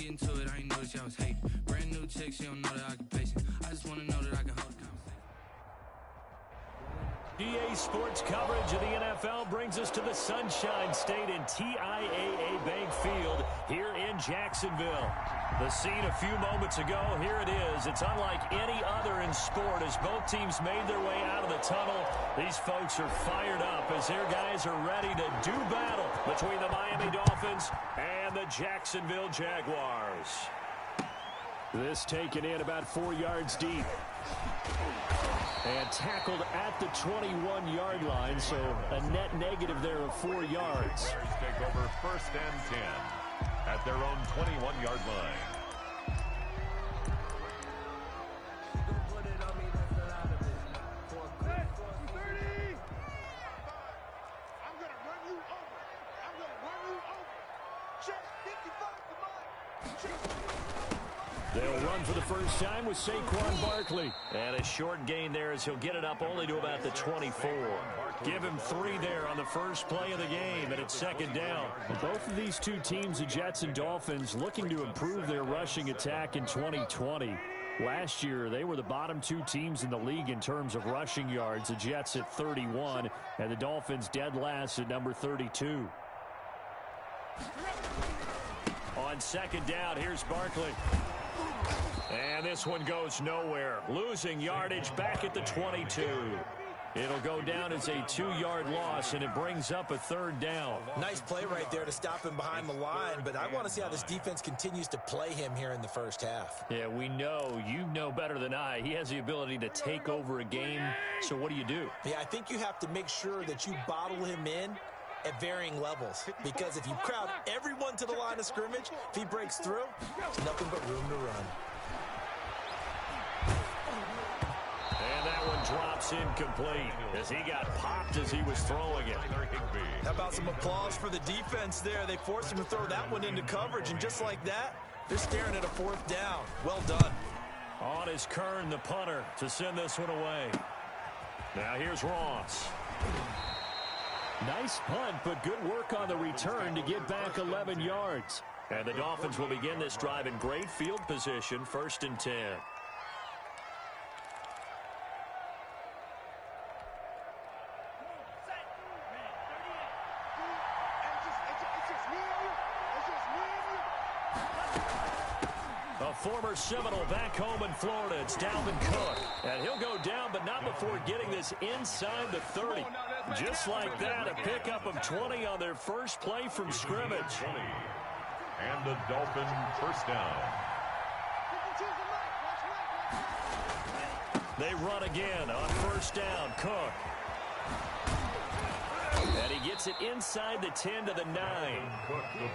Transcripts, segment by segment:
get into it, I ain't noticed y'all was hating. Brand new chick, she don't know the occupation. I just wanna know that I can hold a conversation. EA Sports coverage of the NFL brings us to the Sunshine State in TIAA Bank Field here in Jacksonville. The scene a few moments ago, here it is. It's unlike any other in sport as both teams made their way out of the tunnel. These folks are fired up as their guys are ready to do battle between the Miami Dolphins and the Jacksonville Jaguars. This taken in about 4 yards deep. And tackled at the 21-yard line, so a net negative there of 4 yards. Take over 1st and 10 at their own 21-yard line. They'll run for the first time with Saquon Barkley. And a short gain there as he'll get it up only to about the 24. Give him 3 there on the first play of the game, and it's 2nd down. Both of these two teams, the Jets and Dolphins, looking to improve their rushing attack in 2020. Last year, they were the bottom 2 teams in the league in terms of rushing yards. The Jets at 31, and the Dolphins dead last at number 32. On 2nd down, here's Barkley. And this one goes nowhere. Losing yardage back at the 22. It'll go down as a 2-yard loss, and it brings up a 3rd down. Nice play right there to stop him behind the line, but I want to see how this defense continues to play him here in the first half. Yeah, we know. You know better than I. He has the ability to take over a game, so what do you do? Yeah, I think you have to make sure that you bottle him in at varying levels, because if you crowd everyone to the line of scrimmage, if he breaks through, there's nothing but room to run. And that one drops incomplete as he got popped as he was throwing it. How about some applause for the defense there? They forced him to throw that one into coverage, and just like that, they're staring at a 4th down. Well done. On is Kern, the punter, to send this one away. Now here's Ross. Nice punt, but good work on the return to get back 11 yards. And the Dolphins will begin this drive in great field position, 1st and 10. A former Seminole back home in Florida. It's Dalvin Cook. And he'll go down, but not before getting this inside the 30. Just like that, a pickup of 20 on their first play from scrimmage. And the Dolphin 1st down. They run again on 1st down. Cook. And he gets it inside the 10 to the 9.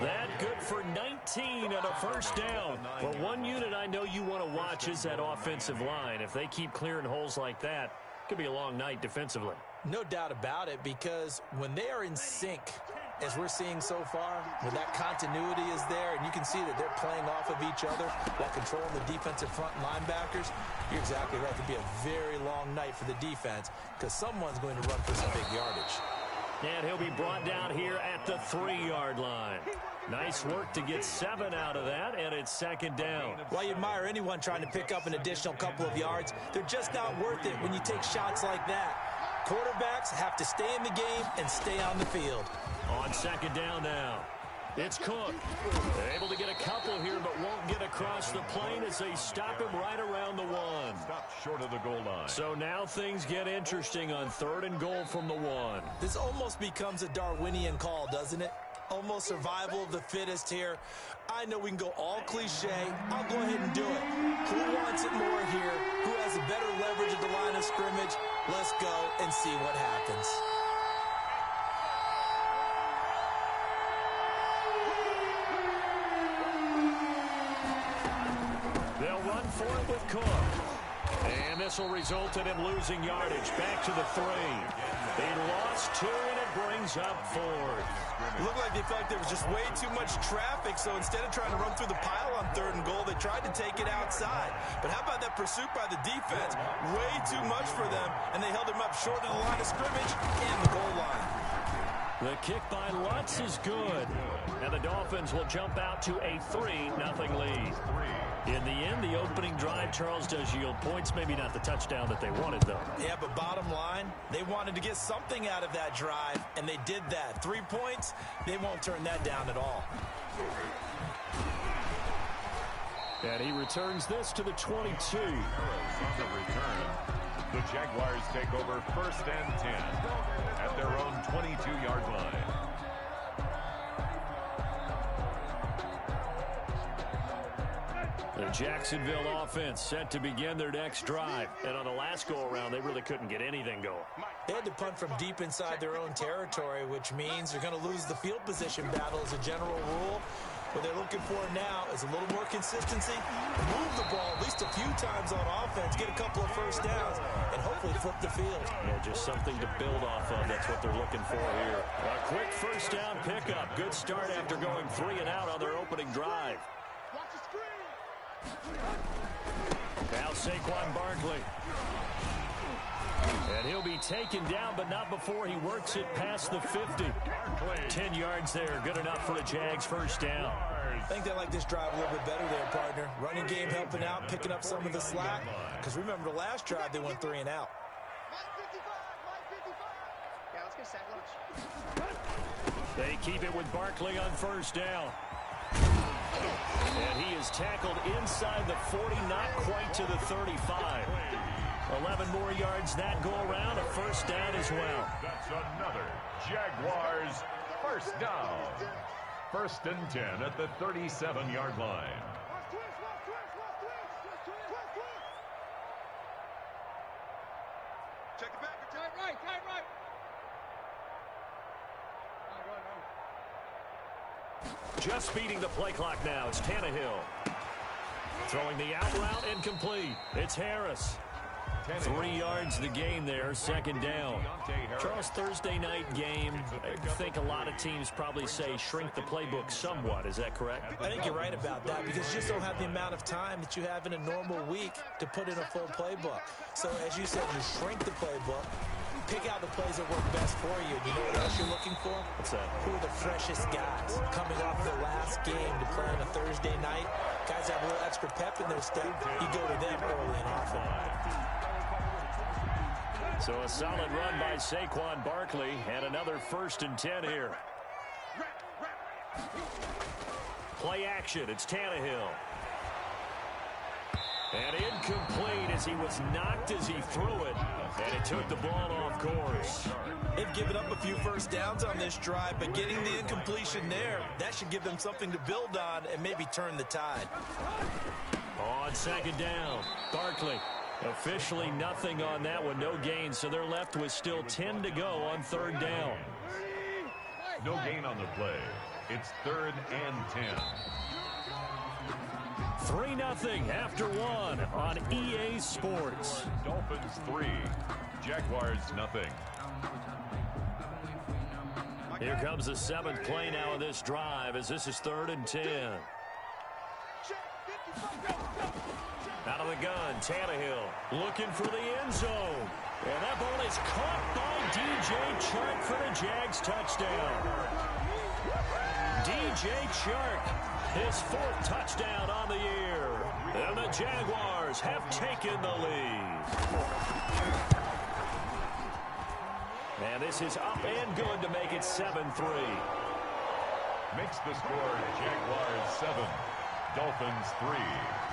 That good for 19 and a 1st down. Well, one unit I know you want to watch is that offensive line. If they keep clearing holes like that, it could be a long night defensively. No doubt about it, because when they are in sync, as we're seeing so far, when that continuity is there, and you can see that they're playing off of each other while controlling the defensive front linebackers, you're exactly right. It could be a very long night for the defense, because someone's going to run for some big yardage. And he'll be brought down here at the 3-yard line. Nice work to get 7 out of that, and it's 2nd down. Well, you admire anyone trying to pick up an additional couple of yards. They're just not worth it when you take shots like that. Quarterbacks have to stay in the game and stay on the field. On 2nd down now. It's Cook. They're able to get a couple here, but won't get across the plane as they stop him right around the 1. Stop short of the goal line. So now things get interesting on 3rd and goal from the 1. This almost becomes a Darwinian call, doesn't it? Almost survival of the fittest here. I know we can go all cliche. I'll go ahead and do it. Who wants it more here? Who has a better leverage at the line of scrimmage? Let's go and see what happens. They'll run for it with Cook. And this will result in him losing yardage. Back to the 3. They lost 2, and it brings up 4th. It looked like they felt like there was just way too much traffic, so instead of trying to run through the pile on 3rd and goal, they tried to take it outside. But how about that pursuit by the defense? Way too much for them, and they held him up short of the line of scrimmage and the goal line. The kick by Lutz is good. And the Dolphins will jump out to a 3-0 lead. In the end, the opening drive, Charles, does yield points. Maybe not the touchdown that they wanted, though. Yeah, but bottom line, they wanted to get something out of that drive, and they did that. 3 points, they won't turn that down at all. And he returns this to the 22. On the return, the Jaguars take over 1st and 10 at their own 22-yard line. The Jacksonville offense set to begin their next drive. And on the last go-around, they really couldn't get anything going. They had to punt from deep inside their own territory, which means they're going to lose the field position battle as a general rule. What they're looking for now is a little more consistency, move the ball at least a few times on offense, get a couple of first downs, and hopefully flip the field. Yeah, just something to build off of. That's what they're looking for here. A quick first down pickup. Good start after going 3 and out on their opening drive. Now Saquon Barkley. And he'll be taken down, but not before he works it past the 50. 10 yards there, good enough for a Jags first down. I think they like this drive a little bit better there, partner. Running game helping out, picking up some of the slack. Because remember the last drive, they went 3 and out. They keep it with Barkley on first down. And he is tackled inside the 40, not quite to the 35. 11 more yards that go around, a first down as well. That's another Jaguars first down. 1st and 10 at the 37-yard line. Check it back. Tight right. Just beating the play clock now. It's Tannehill. Throwing the out route incomplete. It's Harris. 3 yards the game there, 2nd down. Charles, Thursday night game, I think a lot of teams probably say shrink the playbook somewhat. Is that correct? I think you're right about that because you just don't have the amount of time that you have in a normal week to put in a full playbook. So as you said, you shrink the playbook, pick out the plays that work best for you. You know what else you're looking for? What's that? Who are the freshest guys coming off the last game to play on a Thursday night? Guys have a little extra pep in their step. You go to them early and often. So a solid run by Saquon Barkley and another 1st and 10 here. Play action. It's Tannehill. And incomplete as he was knocked as he threw it. And it took the ball off course. They've given up a few first downs on this drive, but getting the incompletion there, that should give them something to build on and maybe turn the tide. On 2nd down, Barkley. Officially nothing on that one, no gain, so they're left with still 10 to go on 3rd down. No gain on the play. It's 3rd and 10. 3-0 after 1 on EA Sports. Dolphins 3, Jaguars nothing. Here comes the 7th play now of this drive as this is 3rd and 10. Out of the gun, Tannehill looking for the end zone. And that ball is caught by DJ Chark for the Jags touchdown. DJ Chark, his 4th touchdown on the year. And the Jaguars have taken the lead. And this is up and good to make it 7-3. Makes the score Jaguars 7, Dolphins 3.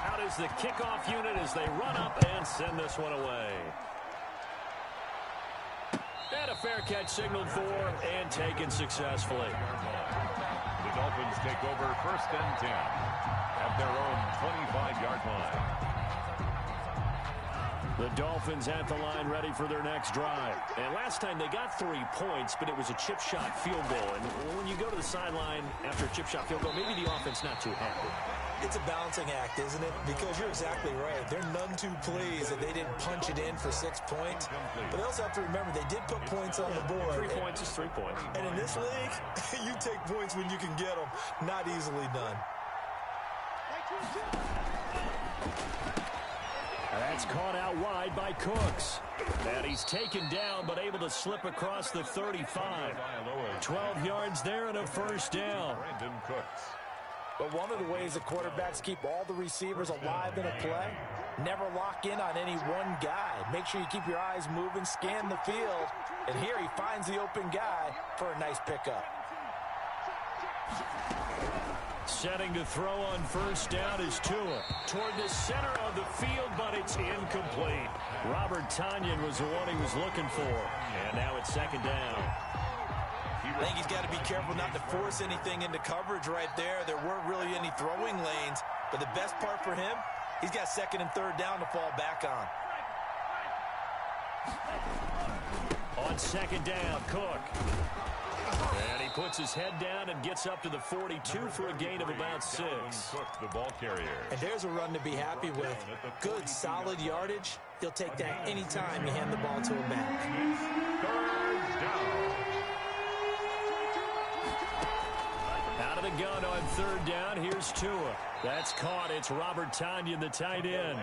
Out is the kickoff unit as they run up and send this one away. And a fair catch signaled for and taken successfully. The Dolphins take over 1st and 10 at their own 25-yard line. The Dolphins at the line ready for their next drive. And last time they got 3 points, but it was a chip shot field goal. And when you go to the sideline after a chip shot field goal, maybe the offense not too happy. It's a balancing act, isn't it? Because you're exactly right. They're none too pleased that they didn't punch it in for 6 points. But they also have to remember they did put points on the board. 3 points is 3 points. And in this league, you take points when you can get them. Not easily done. That's caught out wide by Cooks. And he's taken down but able to slip across the 35. 12 yards there and a first down. But one of the ways the quarterbacks keep all the receivers alive in a play, never lock in on any one guy. Make sure you keep your eyes moving, scan the field. And here he finds the open guy for a nice pickup. Setting to throw on first down is Tua. Toward the center of the field, but it's incomplete. Robert Tonyan was the one he was looking for. And now it's second down. I think he's got to be careful not to force anything into coverage right there. There weren't really any throwing lanes. But the best part for him, he's got second and third down to fall back on. On second down, Cook. And he puts his head down and gets up to the 42 for a gain of about 6. Cook, the ball carrier. And there's a run to be happy with. Good, solid yardage. He'll take that anytime you hand the ball to him back. Third down. Out of the gun on third down, here's Tua. That's caught. It's Robert Tonyan, the tight end.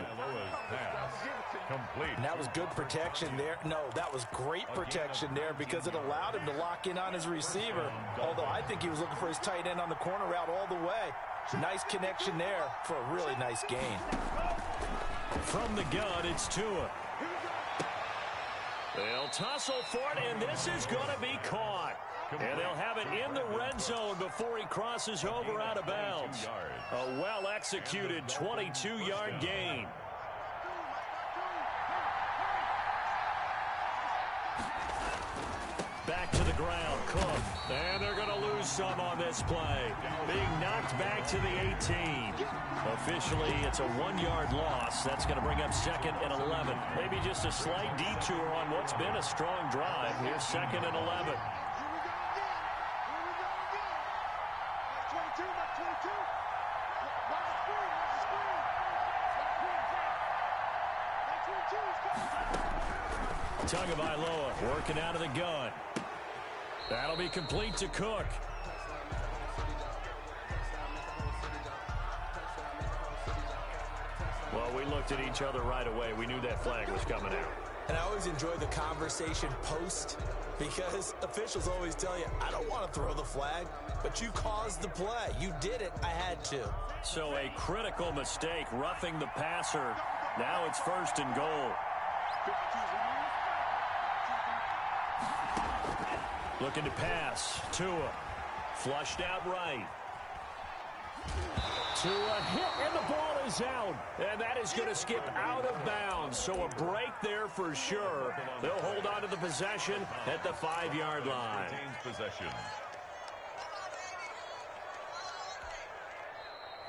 Complete. And that was good protection there. No, that was great protection there because it allowed him to lock in on his receiver. Although I think he was looking for his tight end on the corner route all the way. Nice connection there for a really nice gain. From the gun, it's Tua. They'll tussle for it, and this is going to be caught. And they'll have it in the red zone before he crosses over out of bounds. A well-executed 22-yard gain. Back to the ground, Cook. And they're going to lose some on this play. Being knocked back to the 18. Officially, it's a 1-yard loss. That's going to bring up second and 11. Maybe just a slight detour on what's been a strong drive. Here's second and 11. Tagovailoa working out of the gun. That'll be complete to Cook. Well, we looked at each other right away. We knew that flag was coming out. And I always enjoy the conversation post because officials always tell you, I don't want to throw the flag, but you caused the play. You did it. I had to. So a critical mistake, roughing the passer. Now it's first and goal. Looking to pass. Tua. Flushed out right. Tua hit, and the ball is out. And that is going to skip out of bounds. So a break there for sure. They'll hold on to the possession at the 5-yard line. Possession.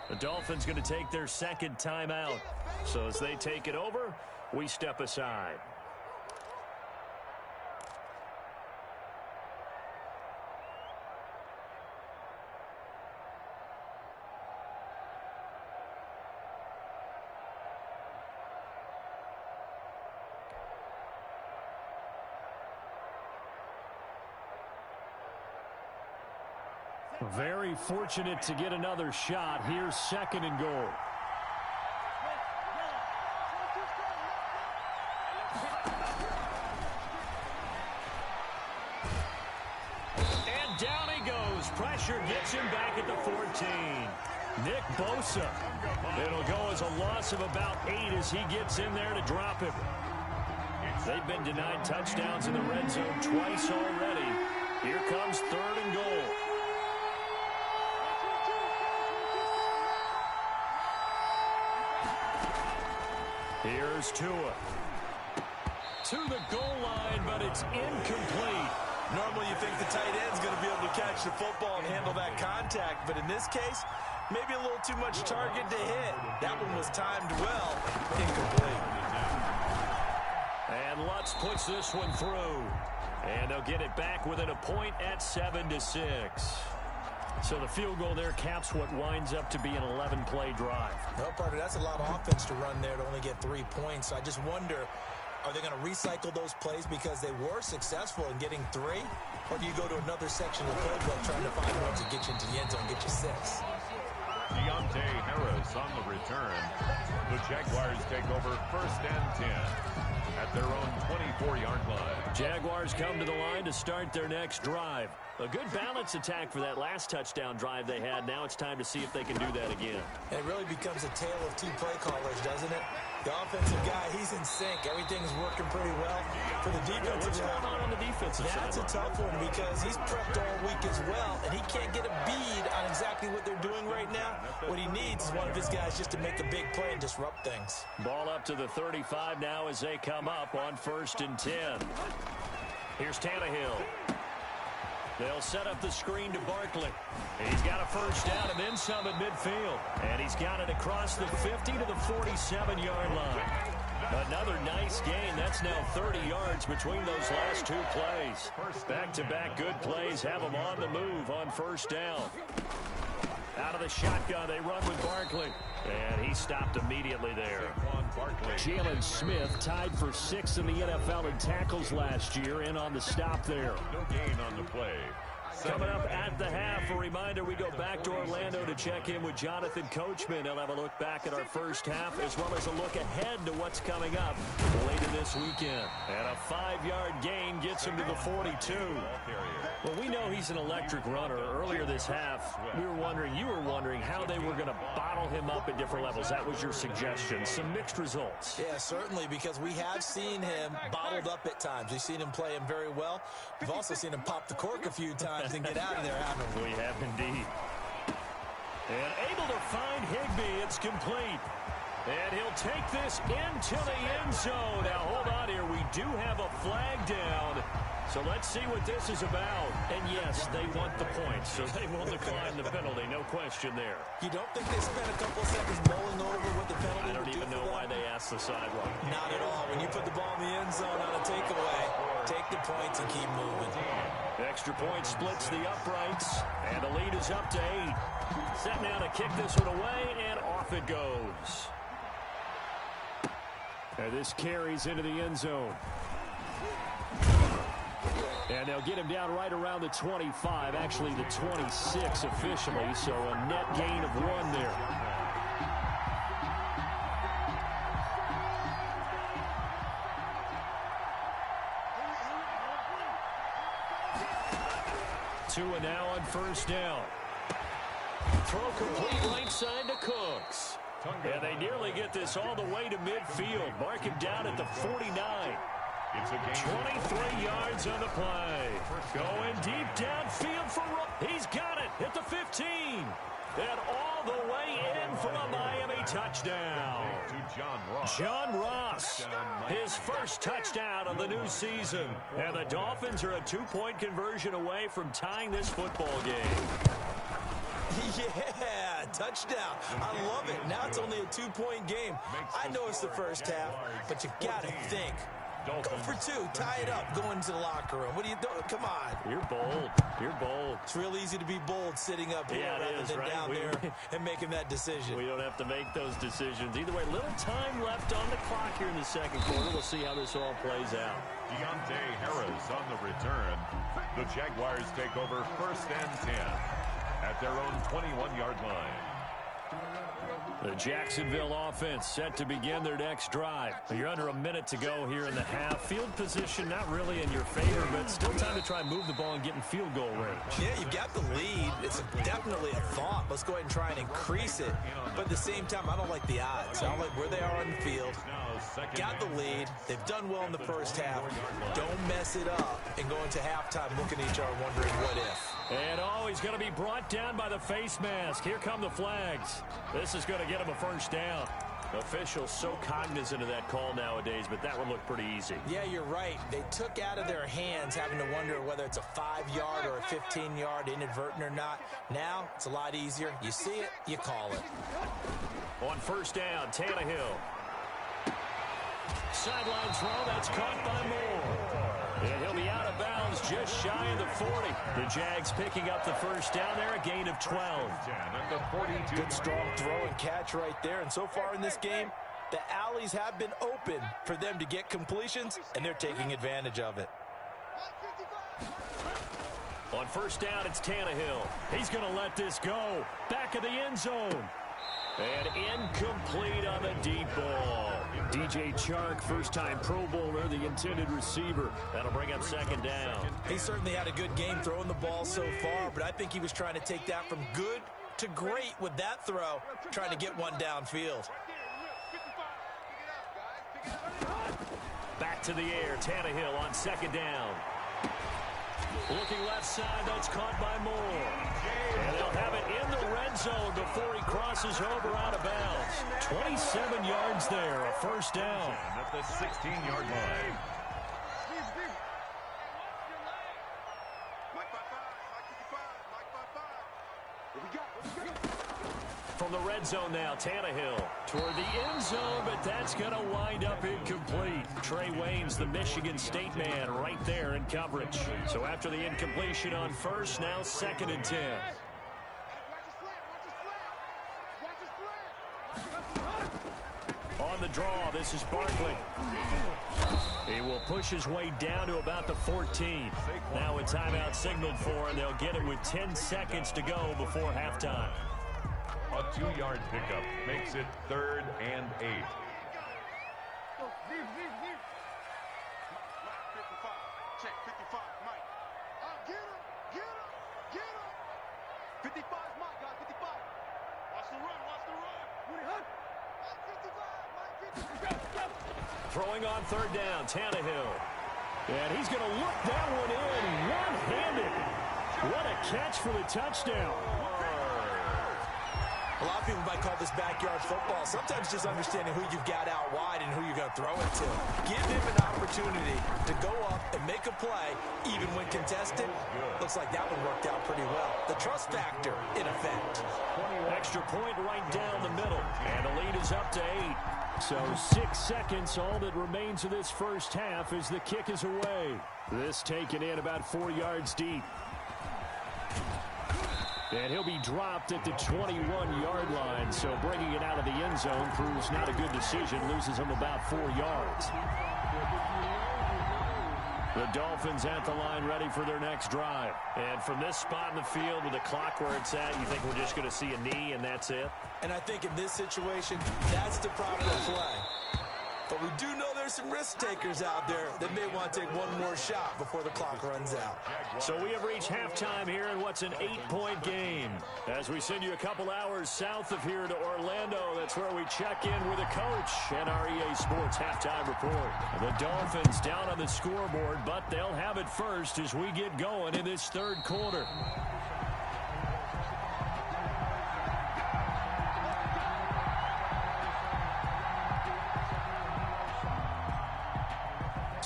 The Dolphins going to take their second timeout. So as they take it over, we step aside. Very fortunate to get another shot. Here's second and goal. And down he goes. Pressure gets him back at the 14. Nick Bosa. It'll go as a loss of about 8 as he gets in there to drop him. They've been denied touchdowns in the red zone twice already. Here comes third and goal. Here's Tua. To the goal line, but it's incomplete. Normally you think the tight end's going to be able to catch the football and handle that contact, but in this case, maybe a little too much target to hit. That one was timed well. Incomplete. And Lutz puts this one through. And they'll get it back within a point at 7-6. So the field goal there caps what winds up to be an 11-play drive. No, partner, that's a lot of offense to run there to only get 3 points. I just wonder, are they going to recycle those plays because they were successful in getting 3? Or do you go to another section of the playbook trying to find ones that get you into the end zone and get you 6? Harris on the return. The Jaguars take over 1st and 10 at their own 24-yard line. Jaguars come to the line to start their next drive. A good balance attack for that last touchdown drive they had. Now it's time to see if they can do that again. And it really becomes a tale of two play callers, doesn't it? The offensive guy, he's in sync. Everything's working pretty well. For the defensive what's going on the defensive side? That's a tough one because he's prepped all week as well, and he can't get a bead on exactly what they're doing right now. What he needs is one of his guys just to make a big play and disrupt things. Ball up to the 35 now as they come up on 1st and 10. Here's Tannehill. They'll set up the screen to Barkley. He's got a first down and then some at midfield. And he's got it across the 50 to the 47-yard line. Another nice gain. That's now 30 yards between those last two plays. Back-to-back good plays have them on the move on 1st down. Out of the shotgun, they run with Barkley. And he stopped immediately there. Jalen Smith tied for 6th in the NFL in tackles last year, in on the stop there. No gain on the play. Coming up at the half, a reminder, we go back to Orlando to check in with Jonathan Coachman. He'll have a look back at our first half as well as a look ahead to what's coming up later this weekend. And a 5-yard gain gets him to the 42. Well, we know he's an electric runner. Earlier this half, you were wondering how they were going to bottle him up at different levels. That was your suggestion. Some mixed results. Yeah, certainly, because we have seen him bottled up at times. We've seen him play him very well. We've also seen him pop the cork a few times and get out of there, haven't we? We have indeed. And able to find Higbee. It's complete. And he'll take this into the end zone. Now, hold on here. We do have a flag down. So let's see what this is about. And yes, they want the points, so they will decline the penalty. No question there. You don't think they spent a couple seconds mulling over what the penalty I don't even know why they asked the sideline. Not at all. When you put the ball in the end zone on a takeaway, take the points and keep moving. Extra point splits the uprights, and the lead is up to 8. Set now to kick this one away, and off it goes. And this carries into the end zone. And they'll get him down right around the 25, actually the 26 officially, so a net gain of 1 there. Two and now on 1st down. Throw complete right side to Cooks. And they nearly get this all the way to midfield. Mark him down at the 49. 23 yards on the play. Going deep downfield for Ross. He's got it at the 15. And all the way in for a Miami touchdown. John Ross, his first touchdown of the new season. And the Dolphins are a 2-point conversion away from tying this football game. Yeah, touchdown. I love it. Now it's only a 2-point game. I know it's the first half, but you got to think. Go for 2. Tie it up. Go into the locker room. What are you doing? Come on. You're bold. You're bold. It's real easy to be bold sitting up here rather than down there and making that decision. We don't have to make those decisions. Either way, little time left on the clock here in the second quarter. We'll see how this all plays out. Harris on the return. The Jaguars take over 1st and 10 at their own 21-yard line. The Jacksonville offense set to begin their next drive. You're under a minute to go here in the half. Field position not really in your favor, but still time to try and move the ball and get in field goal range. Yeah, you've got the lead. It's definitely a thought. Let's go ahead and try and increase it. But at the same time, I don't like the odds. I don't like where they are on the field. Got the lead. They've done well in the first half. Don't mess it up and go into halftime looking at each other wondering what if. And he's going to be brought down by the face mask. Here come the flags. This is going to get him a first down. Officials so cognizant of that call nowadays, but that one looked pretty easy. Yeah, you're right. They took out of their hands having to wonder whether it's a 5-yard or a 15-yard inadvertent or not. Now, it's a lot easier. You see it, you call it. On 1st down, Tannehill. Sideline throw, that's caught by Moore. And he'll be out of bounds just shy of the 40. The Jags picking up the first down there, a gain of 12. Good strong throw and catch right there. And so far in this game, the alleys have been open for them to get completions, and they're taking advantage of it. On first down, it's Tannehill. He's going to let this go. Back of the end zone. And incomplete on the deep ball. DJ Chark, first-time Pro Bowler, the intended receiver. That'll bring up second down. He certainly had a good game throwing the ball so far, but I think he was trying to take that from good to great with that throw, trying to get one downfield. Back to the air, Tannehill on second down. Looking left side, that's caught by Moore. And they'll have it in the red zone before he crosses over out of bounds. 27 yards there, a first down. At the 16-yard line. From the red zone now, Tannehill toward the end zone, but that's going to wind up incomplete. Trey Waynes, the Michigan State man, right there in coverage. So after the incompletion on first, now second and 10. On the draw, this is Barkley. He will push his way down to about the 14. Now a timeout signaled for, and they'll get it with 10 seconds to go before halftime. A 2-yard pickup makes it 3rd and 8. Check 55, Mike. Get him, get him, get him. 55's Mike, guys, 55. Watch the run, watch the run. 55, Mike, 55. Throwing on third down, Tannehill. And he's going to look that one in one-handed. What a catch for the touchdown. A lot of people might call this backyard football. Sometimes just understanding who you've got out wide and who you're going to throw it to. Give him an opportunity to go up and make a play, even when contested. Looks like that one worked out pretty well. The trust factor, in effect. Extra point right down the middle. And the lead is up to 8. So 6 seconds, all that remains of this first half as the kick is away. This taken in about 4 yards deep. And he'll be dropped at the 21-yard line, so bringing it out of the end zone proves not a good decision, loses him about 4 yards. The Dolphins at the line ready for their next drive. And from this spot in the field with the clock where it's at, you think we're just going to see a knee and that's it? And I think in this situation, that's the proper play. But we do know there's some risk takers out there that may want to take one more shot before the clock runs out. So we have reached halftime here in what's an 8-point game. As we send you a couple hours south of here to Orlando, that's where we check in with the coach and our EA Sports halftime report. The Dolphins down on the scoreboard, but they'll have it first as we get going in this third quarter.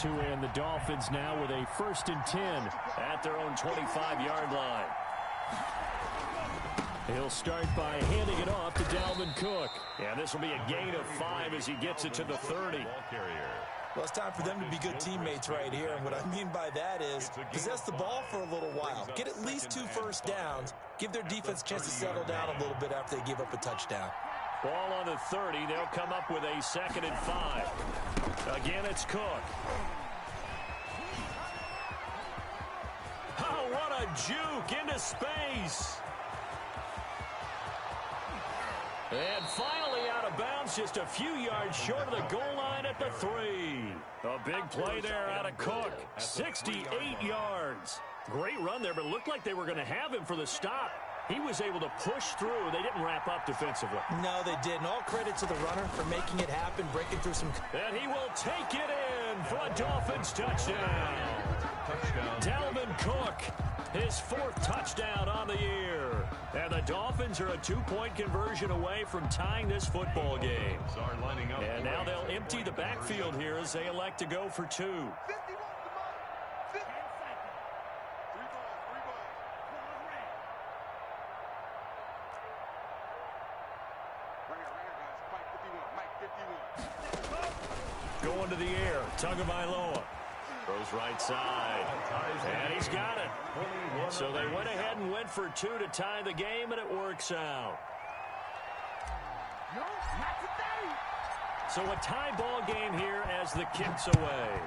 To end the Dolphins now with a 1st and 10 at their own 25-yard line. He'll start by handing it off to Dalvin Cook. And this will be a gain of 5 as he gets it to the 30. Well, it's time for them to be good teammates right here. And what I mean by that is possess the ball for a little while. Get at least 2 first downs. Give their defense a chance to settle down a little bit after they give up a touchdown. Ball on the 30. They'll come up with a 2nd and 5. Again, it's Cook. Oh, what a juke into space. And finally out of bounds, just a few yards short of the goal line at the 3. A big play there out of Cook. 68 yards. Great run there, but it looked like they were going to have him for the stop. He was able to push through. They didn't wrap up defensively. No, they didn't. All credit to the runner for making it happen, breaking through some... And he will take it in for a Dolphins touchdown. Dalvin Cook, his 4th touchdown on the year. And the Dolphins are a 2-point conversion away from tying this football game. And now they'll empty the backfield here as they elect to go for 2. Going to the air, Tagovailoa. Throws right side. And he's got it. So they went ahead and went for 2 to tie the game, and it works out. So a tie ball game here as the kick's away.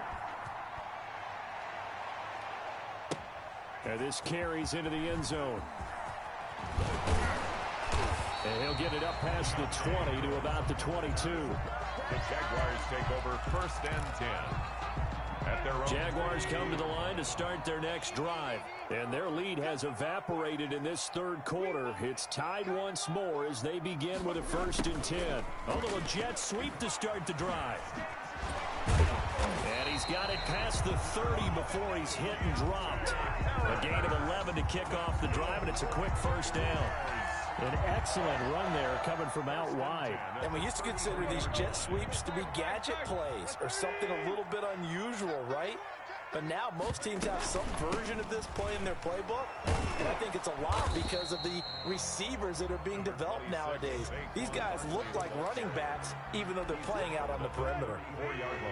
And this carries into the end zone. And he'll get it up past the 20 to about the 22. The Jaguars take over 1st and 10. At their own Jaguars come to the line to start their next drive. And their lead has evaporated in this third quarter. It's tied once more as they begin with a 1st and 10. A little jet sweep to start the drive. And he's got it past the 30 before he's hit and dropped. A gain of 11 to kick off the drive, and it's a quick 1st down. An excellent run there coming from out wide. And we used to consider these jet sweeps to be gadget plays or something a little bit unusual, right? But now most teams have some version of this play in their playbook. And I think it's a lot because of the receivers that are being developed nowadays. These guys look like running backs even though they're playing out on the perimeter.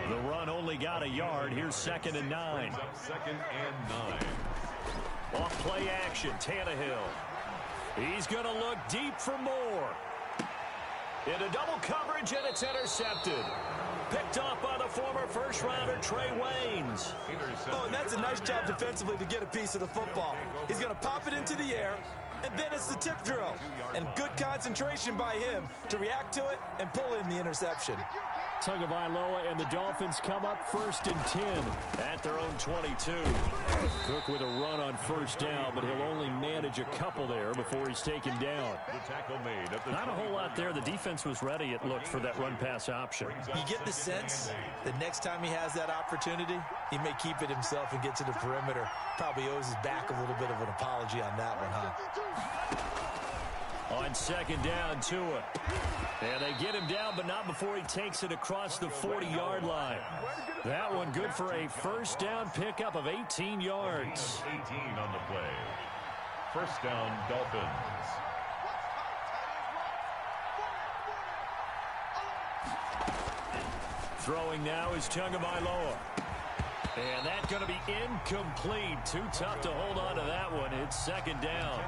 The run only got a yard. Here's 2nd and 9. 2nd and 9. Off play action, Tannehill. He's going to look deep for more. Into double coverage, and it's intercepted. Picked off by the former first-rounder Trey Waynes. Oh, and that's a nice job defensively to get a piece of the football. He's going to pop it into the air, and then it's the tip drill. And good concentration by him to react to it and pull in the interception. Tagovailoa and the Dolphins come up 1st and 10 at their own 22. Cook with a run on 1st down, but he'll only manage a couple there before he's taken down. The tackle made at the Not a whole lot there. The defense was ready, it looked, for that run-pass option. You get the sense that next time he has that opportunity, he may keep it himself and get to the perimeter. Probably owes his back a little bit of an apology on that one, huh? On 2nd down, Tua. And they get him down, but not before he takes it across the 40-yard line. That one good for a 1st down pickup of 18 yards. 18 on the play. 1st down, Dolphins. Throwing now is Tagovailoa. And that's going to be incomplete. Too tough to hold on to that one. It's 2nd down.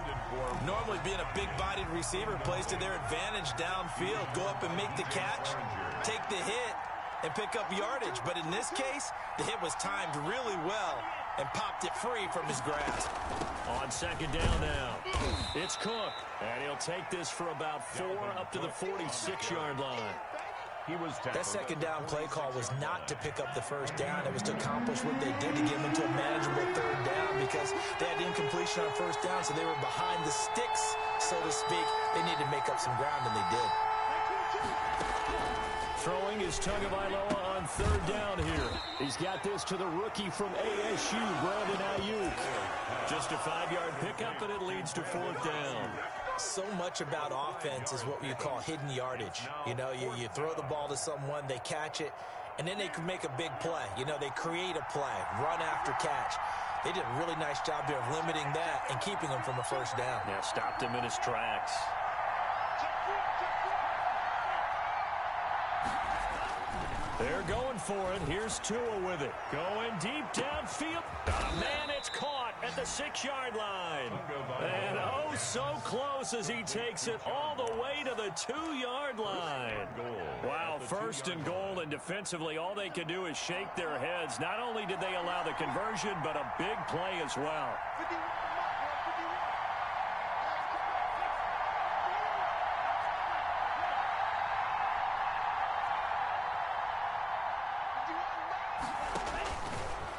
Normally being a big-bodied receiver plays to their advantage downfield. Go up and make the catch, take the hit, and pick up yardage. But in this case, the hit was timed really well and popped it free from his grasp. On 2nd down now, it's Cook. And he'll take this for about 4 up to the 46-yard line. That 2nd down play call was not to pick up the 1st down. It was to accomplish what they did to get them into a manageable 3rd down because they had incompletion on 1st down, so they were behind the sticks, so to speak. They needed to make up some ground, and they did. Throwing is Tagovailoa on 3rd down here. He's got this to the rookie from ASU, Brandon Ayuk. Just a 5-yard pickup, and it leads to 4th down. So much about offense is what you call hidden yardage. You know, you throw the ball to someone, they catch it, and then they can make a big play. You know, they create a play, run after catch. They did a really nice job there of limiting that and keeping him from a 1st down. Yeah, stopped him in his tracks. They're going for it. Here's Tua with it. Going deep downfield. Oh, man, it's caught at the 6-yard line. And oh, so close as he takes it all the way to the 2-yard line. Wow, 1st and goal, and defensively all they can do is shake their heads. Not only did they allow the conversion, but a big play as well.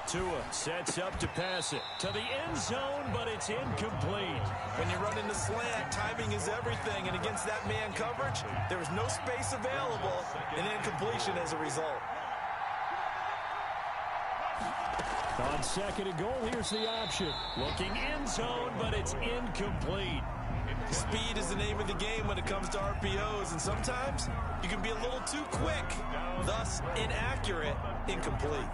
Tua sets up to pass it to the end zone, but it's incomplete. When you run into slant, timing is everything, and against that man coverage, there was no space available, and incompletion as a result. On 2nd and goal, here's the option. Looking end zone, but it's incomplete. Speed is the name of the game when it comes to RPOs, and sometimes you can be a little too quick, thus inaccurate, incomplete.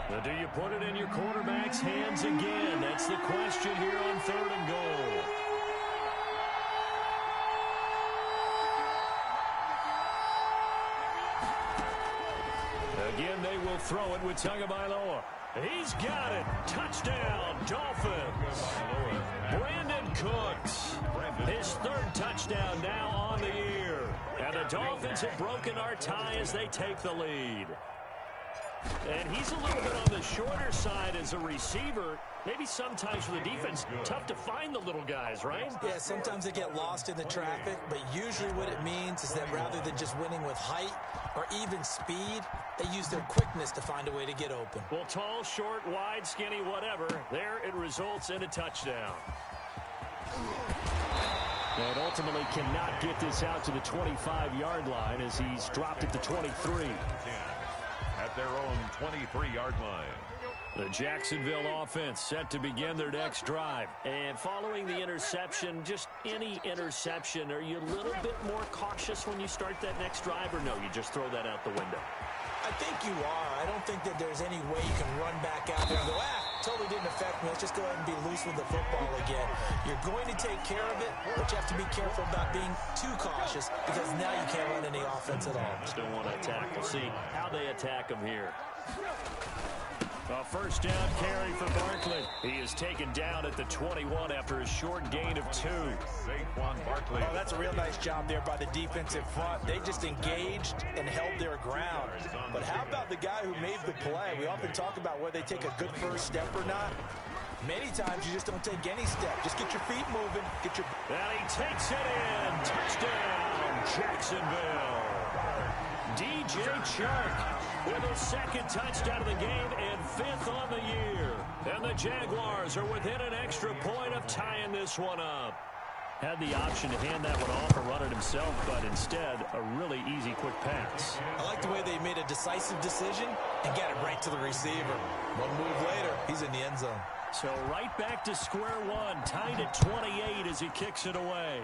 But do you put it in your quarterback's hands again? That's the question here on 3rd and goal. Again, they will throw it with Tagovailoa. He's got it. Touchdown, Dolphins. Brandon Cooks. His 3rd touchdown now on the year. And the Dolphins have broken our tie as they take the lead. And he's a little bit on the shorter side as a receiver. Maybe sometimes for the defense, tough to find the little guys, right? Yeah, sometimes they get lost in the traffic, but usually what it means is that rather than just winning with height or even speed, they use their quickness to find a way to get open. Well, tall, short, wide, skinny, whatever, there it results in a touchdown. And ultimately cannot get this out to the 25-yard line as he's dropped at the 23. At their own 23-yard line. The Jacksonville offense set to begin their next drive. And following the interception, just any interception, are you a little bit more cautious when you start that next drive, or no, you just throw that out the window? I think you are. I don't think that there's any way you can run back out there and go, totally didn't affect me. Let's just go ahead and be loose with the football again. You're going to take care of it, but you have to be careful about being too cautious because now you can't run any offense at all. Still want to attack. We'll see how they attack him here. A first down carry for Barkley. He is taken down at the 21 after a short gain of 2. Saquon Barkley. Oh, that's a real nice job there by the defensive front. They just engaged and held their ground. But how about the guy who made the play? We often talk about whether they take a good first step or not. Many times you just don't take any step. Just get your feet moving. And he takes it in. Touchdown, Jacksonville. DJ Chark with a second touchdown of the game and 5th on the year. And the Jaguars are within an extra point of tying this one up. Had the option to hand that one off or run it himself, but instead, a really easy, quick pass. I like the way they made a decisive decision and got it right to the receiver. One move later, he's in the end zone. So right back to square one, tied at 28 as he kicks it away.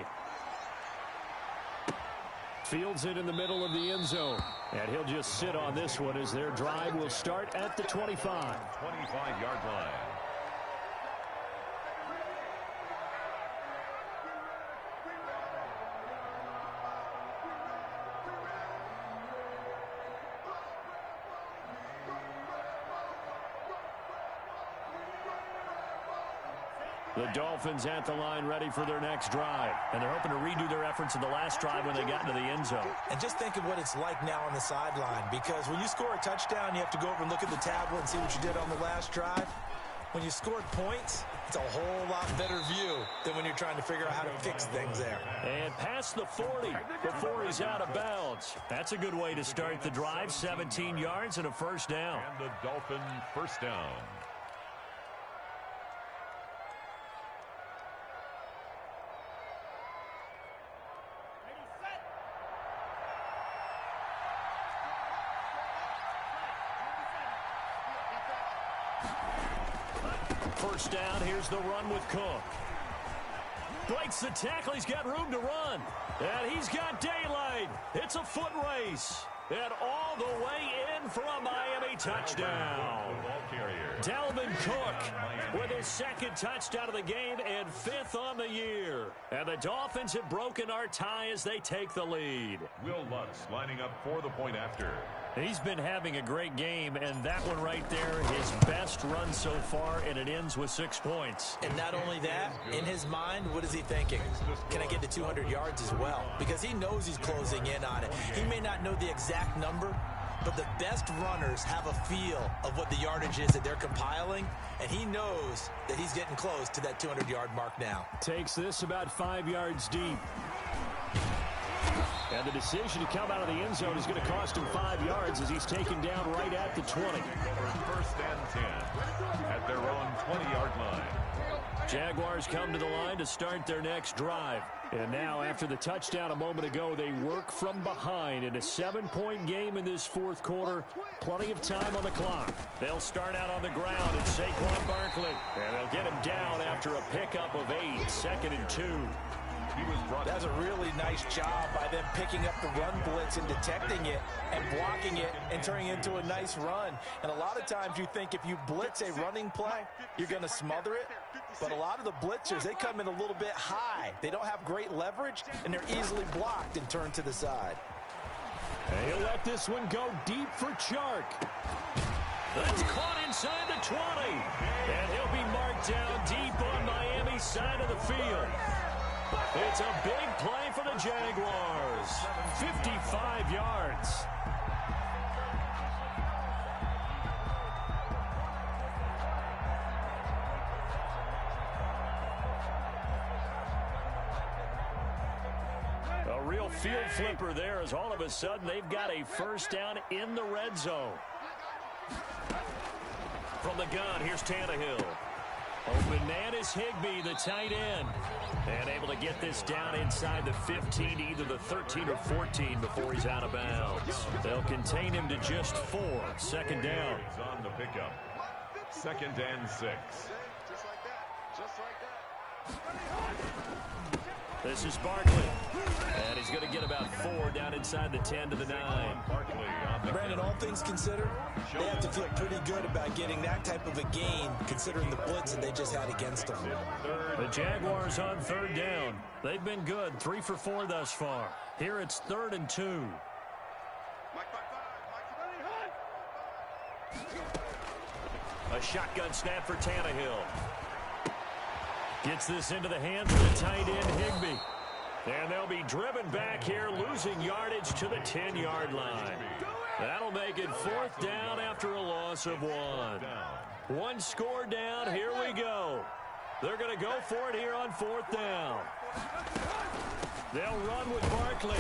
Fields it in the middle of the end zone. And he'll just sit on this one as their drive will start at the 25. 25-yard line. The Dolphins at the line ready for their next drive. And they're hoping to redo their efforts in the last drive when they got into the end zone. And just think of what it's like now on the sideline. Because when you score a touchdown, you have to go over and look at the tablet and see what you did on the last drive. When you scored points, it's a whole lot better view than when you're trying to figure out how to fix things there. And past the 40 before he's out of bounds. That's a good way to start the drive. 17 yards and a first down. And the Dolphin first down. First down, here's the run with Cook. Breaks the tackle, he's got room to run. And he's got daylight. It's a foot race. And all the way in for a Miami touchdown. Dalvin Cook with his second touchdown of the game and 5th on the year. And the Dolphins have broken our tie as they take the lead. Will Lutz lining up for the point after. He's been having a great game, and that one right there, his best run so far, and it ends with 6 points. And not only that, in his mind, what is he thinking? Can I get to 200 yards as well? Because he knows he's closing in on it. He may not know the exact number, but the best runners have a feel of what the yardage is that they're compiling, and he knows that he's getting close to that 200-yard mark now. Takes this about 5 yards deep. And the decision to come out of the end zone is going to cost him 5 yards as he's taken down right at the 20. First and 10 at their own 20-yard line. Jaguars come to the line to start their next drive. And now, after the touchdown a moment ago, they work from behind in a 7-point game in this fourth quarter. Plenty of time on the clock. They'll start out on the ground at Saquon Barkley. And they'll get him down after a pickup of 8, 2nd and 2. That's a really nice job by them picking up the run blitz and detecting it and blocking it and turning it into a nice run. And a lot of times you think if you blitz a running play, you're going to smother it. But a lot of the blitzers, they come in a little bit high. They don't have great leverage, and they're easily blocked and turned to the side. And he'll let this one go deep for Chark. That's caught inside the 20. And he'll be marked down deep on Miami's side of the field. It's a big play for the Jaguars. 55 yards. little field flipper there as all of a sudden they've got a first down in the red zone. From the gun, here's Tannehill. Open man is Higbee, the tight end. And able to get this down inside the 15, either the 13 or 14 before he's out of bounds. They'll contain him to just 4. Second down. On the pickup. 2nd and 6. Just like that. Just like that. This is Barkley. And he's going to get about 4 down inside the 10 to the 9. Brandon, all things considered, they have to feel pretty good about getting that type of a gain, considering the blitz that they just had against them. The Jaguars on 3rd down. They've been good, 3 for 4 thus far. Here it's 3rd and 2. A shotgun snap for Tannehill. Gets this into the hands of the tight end, Higbee. And they'll be driven back here, losing yardage to the 10-yard line. That'll make it 4th down after a loss of 1. 1 score down, here we go. They're going to go for it here on 4th down. They'll run with Barkley.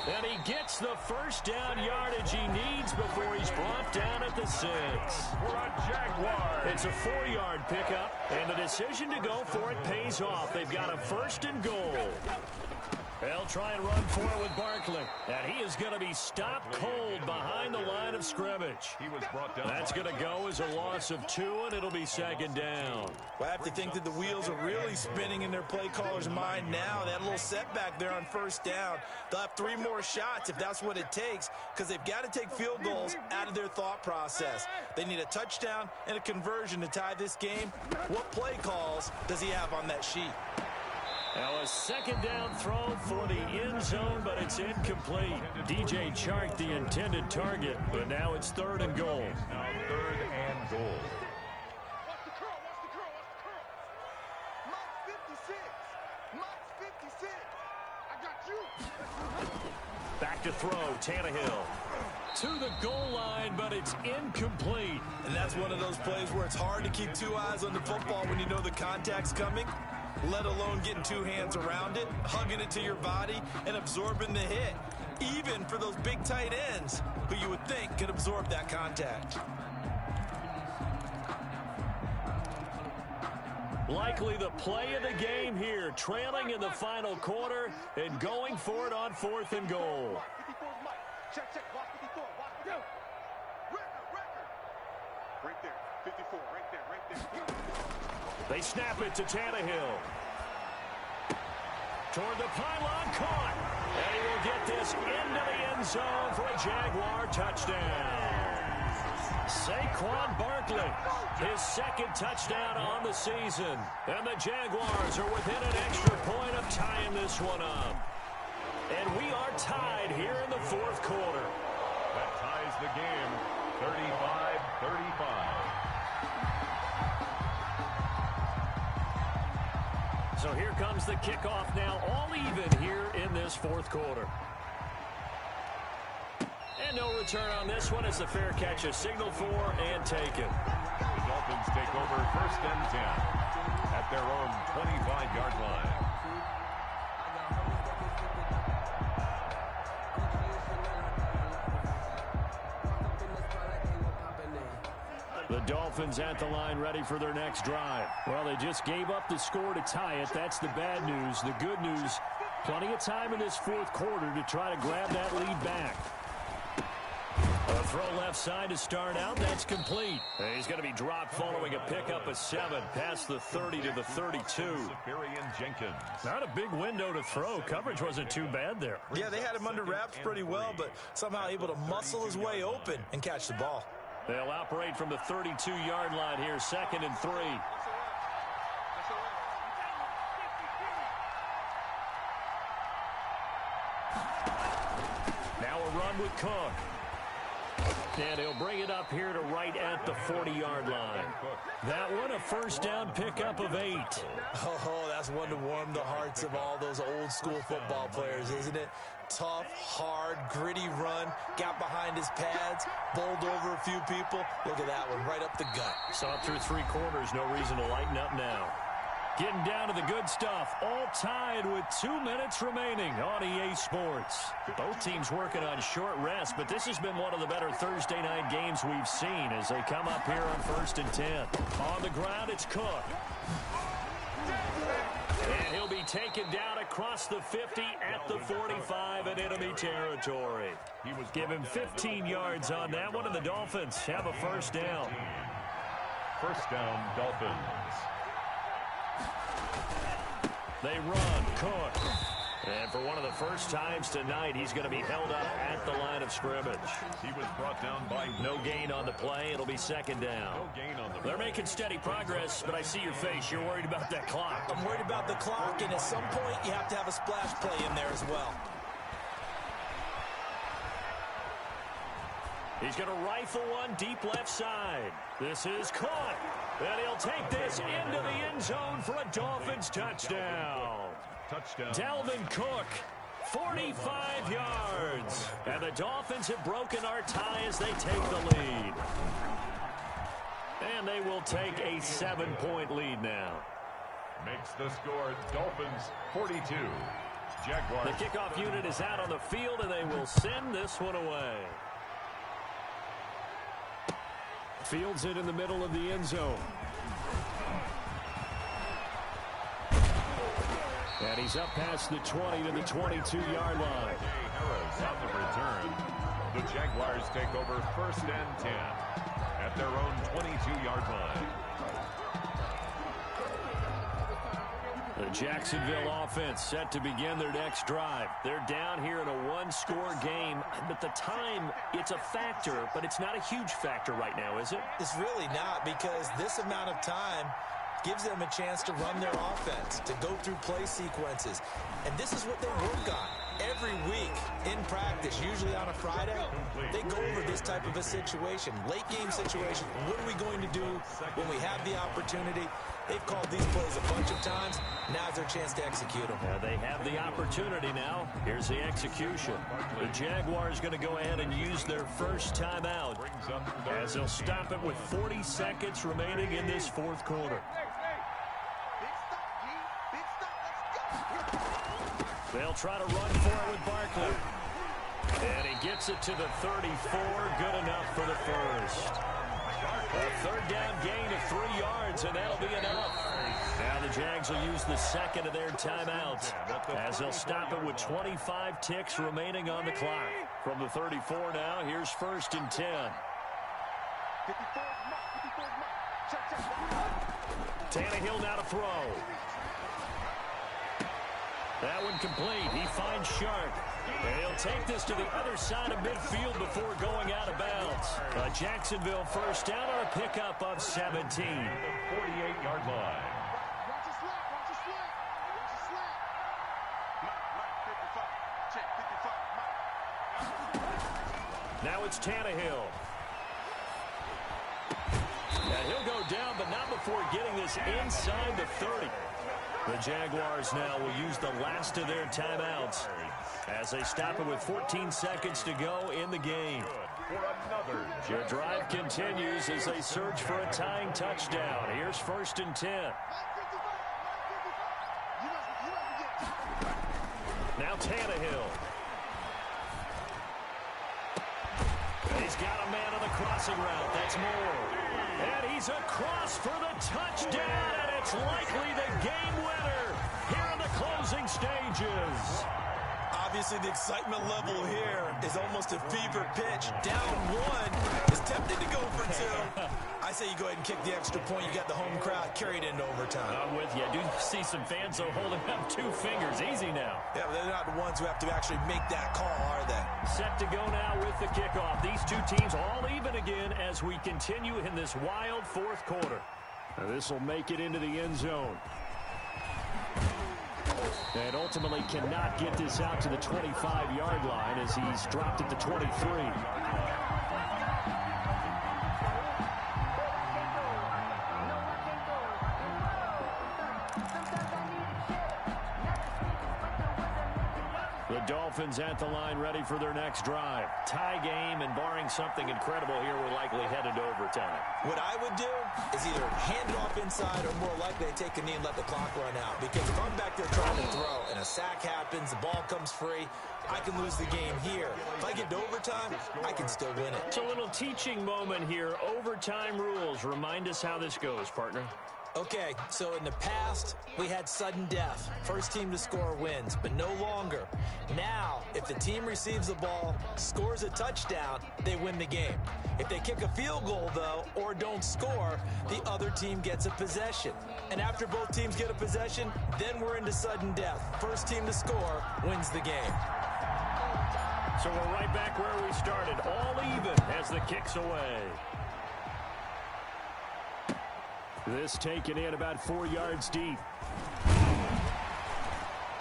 And he gets the first down yardage he needs before he's brought down at the 6. For a Jaguar. It's a 4-yard pickup, and the decision to go for it pays off. They've got a 1st and goal. They'll try and run for it with Barkley. And he is going to be stopped cold behind the line of scrimmage. He was brought down. That's going to go as a loss of 2, and it'll be 2nd down. Well, I have to think that the wheels are really spinning in their play caller's mind now. That little setback there on 1st down. They'll have 3 more shots if that's what it takes, because they've got to take field goals out of their thought process. They need a touchdown and a conversion to tie this game. What play calls does he have on that sheet? Now a 2nd down throw for the end zone, but it's incomplete. DJ Chark, the intended target, but now it's 3rd and goal. Now 3rd and goal. Watch the curl, watch the curl, watch the curl. Mike 56. I got you. Back to throw, Tannehill. To the goal line, but it's incomplete. And that's one of those plays where it's hard to keep 2 eyes on the football when you know the contact's coming, let alone getting 2 hands around it, hugging it to your body, and absorbing the hit, even for those big tight ends who you would think could absorb that contact. Likely the play of the game here, trailing in the final quarter and going for it on 4th and goal. 54's Mike. Check, check. Watch 54. Watch 54. Record. Right there. 54. Right there. Right there. They snap it to Tannehill. Toward the pylon, caught. And he will get this into the end zone for a Jaguar touchdown. Saquon Barkley, his 2nd touchdown on the season. And the Jaguars are within an extra point of tying this one up. And we are tied here in the 4th quarter. That ties the game, 35-35. So here comes the kickoff now, all even here in this 4th quarter. And no return on this one as the fair catch is signaled for and taken. The Dolphins take over 1st and 10 at their own 25-yard line. The Dolphins at the line ready for their next drive. Well, they just gave up the score to tie it. That's the bad news. The good news, plenty of time in this 4th quarter to try to grab that lead back. A throw left side to start out. That's complete. He's going to be dropped following a pickup of 7 past the 30 to the 32. Jenkins. Not a big window to throw. Coverage wasn't too bad there. Yeah, they had him under wraps pretty well, but somehow able to muscle his way open and catch the ball. They'll operate from the 32-yard line here, 2nd and 3. Now a run with Cook. And he'll bring it up here to right at the 40-yard line. That one a first down pickup of 8. Oh, that's one to warm the hearts of all those old school football players, isn't it? Tough, hard, gritty run, got behind his pads, bowled over a few people. Look at that one, right up the gut. Saw it through 3 quarters, no reason to lighten up now. Getting down to the good stuff. All tied with 2 minutes remaining on EA Sports. Both teams working on short rest, but this has been one of the better Thursday night games we've seen as they come up here on 1st and 10. On the ground, it's Cook. And he'll be taken down across the 50 at the 45 in enemy territory. Give him 15 yards on that one, and the Dolphins have a first down. First down, Dolphins. They run, Cook. And for one of the first times tonight, he's going to be held up at the line of scrimmage. He was brought down by no gain on the play. It'll be second down. No gain on the They're making steady progress, but I see your face. You're worried about that clock. I'm worried about the clock, and at some point, you have to have a splash play in there as well. He's going to rifle one deep left side. This is caught. And he'll take this into the end zone for a Dolphins touchdown. touchdown. Dalvin Cook, 45 yards. And the Dolphins have broken our tie as they take the lead. And they will take a 7-point lead now. Makes the score Dolphins 42. Jaguars. The kickoff unit is out on the field, and they will send this one away. Fields it in the middle of the end zone. And he's up past the 20 to the 22-yard line. Harris on the return. The Jaguars take over 1st and 10 at their own 22-yard line. The Jacksonville offense set to begin their next drive. They're down here in a one-score game, but the time, it's a factor, but it's not a huge factor right now, is it? It's really not, because this amount of time gives them a chance to run their offense, to go through play sequences. And this is what they work on every week in practice, usually on a Friday. They go over this type of a situation, late game situation. What are we going to do when we have the opportunity? They've called these plays a bunch of times. Now's their chance to execute them. Yeah, they have the opportunity now. Here's the execution. The Jaguars going to go ahead and use their first timeout as they'll stop it with 40 seconds remaining in this fourth quarter. They'll try to run for it with Barkley. And he gets it to the 34. Good enough for the first. A third down gain of 3 yards, and that'll be enough. Now the Jags will use the second of their timeouts as they'll stop it with 25 ticks remaining on the clock. From the 34 now, here's 1st and 10. Tannehill now to throw. That one complete. He finds Sharp. And he'll take this to the other side of midfield before going out of bounds. A Jacksonville first down on a pickup of 17. The 48-yard line. Now it's Tannehill. And he'll go down, but not before getting this inside the 30. The Jaguars now will use the last of their timeouts as they stop it with 14 seconds to go in the game. The drive continues as they search for a tying touchdown. Here's 1st and 10. Now Tannehill. He's got a man on the crossing route. That's Moore. And he's across for the touchdown, and it's likely the game winner here in the closing stages. Obviously, the excitement level here is almost a fever pitch. Down one is tempted to go for two. I say you go ahead and kick the extra point. You got the home crowd carried into overtime. I'm with you. I do see some fans, though, holding up 2 fingers. Easy now. Yeah, they're not the ones who have to actually make that call, are they? Set to go now with the kickoff. These two teams all even again as we continue in this wild fourth quarter. Now this will make it into the end zone. And ultimately cannot get this out to the 25-yard line as he's dropped at the 23. The Dolphins at the line, ready for their next drive. Tie game, and barring something incredible here, we're likely headed to overtime. What I would do is either hand it off inside or more likely take a knee and let the clock run out. Because if I'm back there trying to throw and a sack happens, the ball comes free, I can lose the game here. If I get to overtime, I can still win it. It's a little teaching moment here. Overtime rules. Remind us how this goes, partner. Okay, so in the past, we had sudden death. First team to score wins, but no longer. Now, if the team receives the ball, scores a touchdown, they win the game. If they kick a field goal, though, or don't score, the other team gets a possession. And after both teams get a possession, then we're into sudden death. First team to score wins the game. So we're right back where we started, all even as the kick's away. This taken in about 4 yards deep.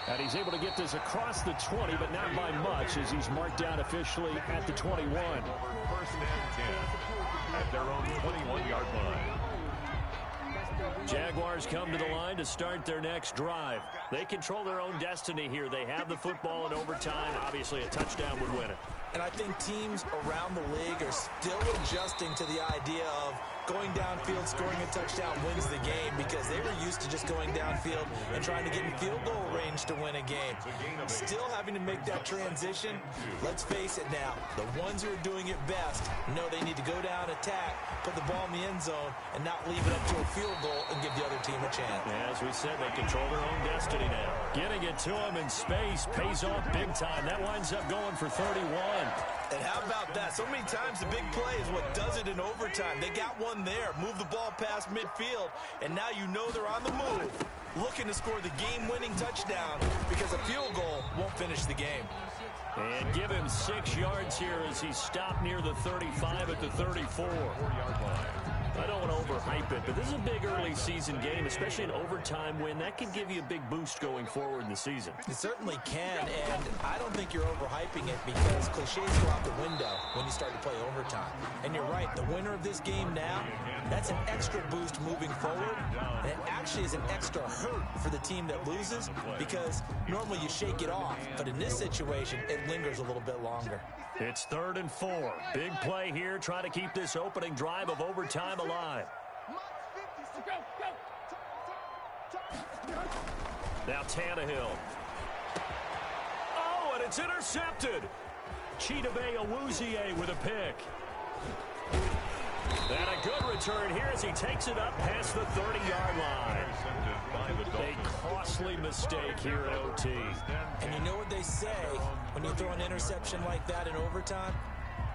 And he's able to get this across the 20, but not by much, as he's marked down officially at the 21. First and 10 at their own 21-yard line. Jaguars come to the line to start their next drive. They control their own destiny here. They have the football in overtime. Obviously, a touchdown would win it. And I think teams around the league are still adjusting to the idea of going downfield, scoring a touchdown wins the game, because they were used to just going downfield and trying to get in field goal range to win a game. Still having to make that transition. Let's face it now, the ones who are doing it best know they need to go down, attack, put the ball in the end zone, and not leave it up to a field goal and give the other team a chance. As we said, they control their own destiny now. Getting it to them in space pays off big time. That winds up going for 31. And how about that? So many times the big play is what does it in overtime. They got one there, move the ball past midfield, and now you know they're on the move, looking to score the game-winning touchdown, because a field goal won't finish the game. And give him 6 yards here as he stopped near the 35 at the 34-yard line. I don't want to overhype it, but this is a big early season game, especially an overtime win. That can give you a big boost going forward in the season. It certainly can, and I don't think you're overhyping it, because cliches go out the window when you start to play overtime. And you're right, the winner of this game now, that's an extra boost moving forward, and it actually is an extra hurt for the team that loses, because normally you shake it off, but in this situation, it lingers a little bit longer. It's 3rd and 4. Big play here, trying to keep this opening drive of overtime alive. Now Tannehill. Oh, and it's intercepted. Chidobe Awuzie with a pick. And a good return here as he takes it up past the 30-yard line. A costly mistake here at OT. And you know what they say, when you throw an interception like that in overtime,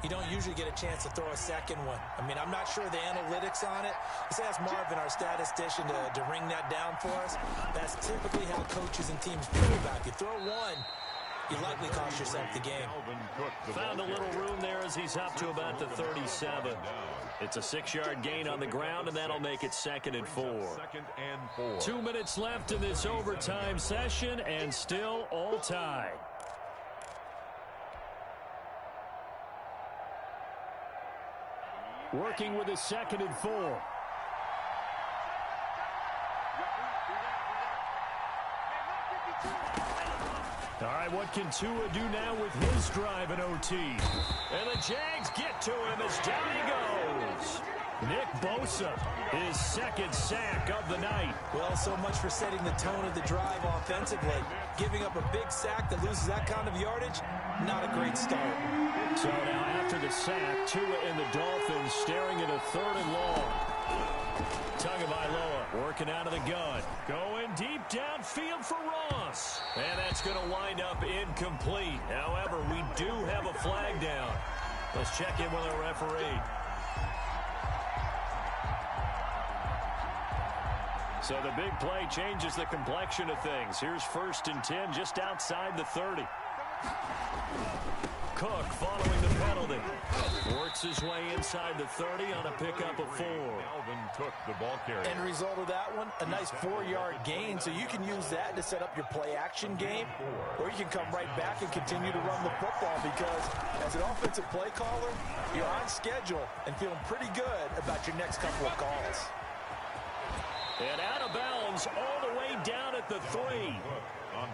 you don't usually get a chance to throw a second one. I mean, I'm not sure the analytics on it. Let's ask Marvin, our statistician, to ring that down for us. That's typically how coaches and teams feel about it. You throw one, you likely cost yourself the game. Found a little room there as he's up to about the 37. It's a 6-yard gain on the ground, and that'll make it 2nd and 4. 2 minutes left in this overtime session, and still all tied. Working with a 2nd and 4. All right, what can Tua do now with his drive in OT? And the Jags get to him as down he goes. Nick Bosa, his 2nd sack of the night. Well, so much for setting the tone of the drive offensively. Giving up a big sack that loses that kind of yardage, not a great start. So now after the sack, Tua and the Dolphins staring at a 3rd and long. Tagovailoa working out of the gun. Going deep downfield for Ross. And that's going to wind up incomplete. However, we do have a flag down. Let's check in with our referee. So the big play changes the complexion of things. Here's 1st and 10 just outside the 30. Cook following the penalty. Works his way inside the 30 on a pickup of 4. Alvin took the ball carrier. End result of that one, a nice 4-yard gain, so you can use that to set up your play-action game, or you can come right back and continue to run the football, because as an offensive play caller, you're on schedule and feeling pretty good about your next couple of calls. And out of bounds all the way down at the three.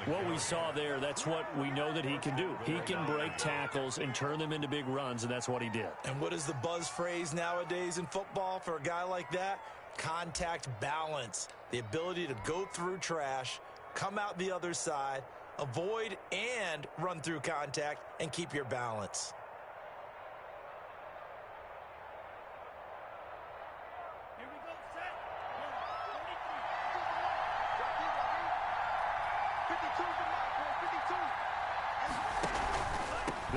What we saw there, that's what we know that he can do. He can break tackles and turn them into big runs, and that's what he did. And what is the buzz phrase nowadays in football for a guy like that? Contact balance. The ability to go through trash, come out the other side, avoid and run through contact, and keep your balance. Here we go, set. 52 is the mark, boy, 52.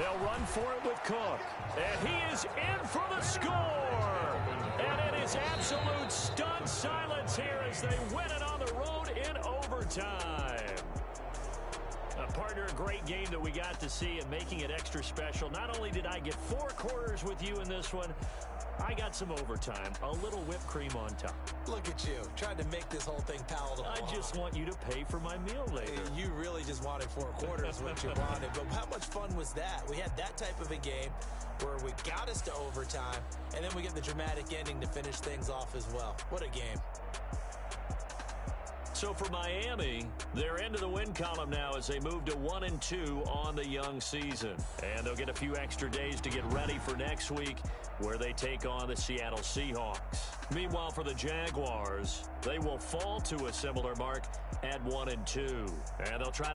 They'll run for it with Cook. And he is in for the score. And it is absolute stunned silence here as they win it on the road in overtime. Partner, a great game that we got to see and making it extra special. Not only did I get 4 quarters with you in this one, I got some overtime, a little whipped cream on top. Look at you, trying to make this whole thing palatable. I just want you to pay for my meal later. You really just wanted 4 quarters, what you wanted. But how much fun was that? We had that type of a game where we got us to overtime, and then we get the dramatic ending to finish things off as well. What a game. So for Miami, they're into the win column now as they move to 1-2 on the young season. And they'll get a few extra days to get ready for next week where they take on the Seattle Seahawks. Meanwhile, for the Jaguars, they will fall to a similar mark at 1-2. And they'll try